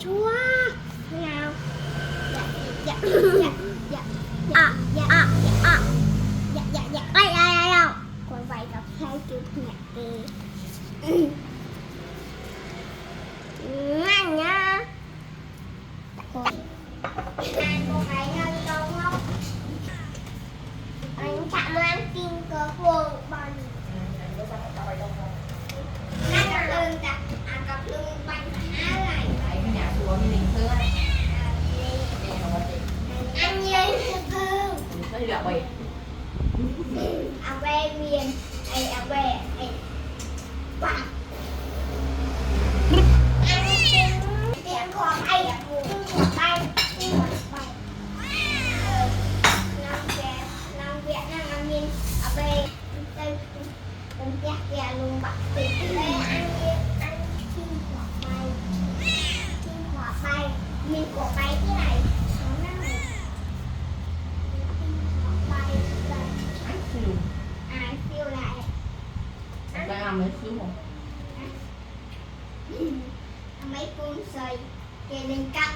chua. Thế nào? Dạ dạ dạ dạ dạ dạ dạ dạ dạ dạ ai ai ai đâu. Còn vậy đọc theo chữ nhạc kì. Ngon nha. Cô phải ăn đâu không? Anh chạm ăn tim cơ phường bằng. Cặp lưng cặp lưng bánh há lại. Đấy, cái nhà chùa như mình xưa đấy. Anh như thương. Nó đi lạo bì. À về miền, à về, wow. Tiếng khóa bay, tiếng khóa bay, tiếng khóa bay. Nam Việt Nam ăn miên, à về, cùng chắc gà luôn bạc thịt. Đây ăn tiếng khóa bay, tiếng khóa bay, miên khóa bay thế này. Đang ăn mấy xíu không? Mấy con sợi kề lên cặp.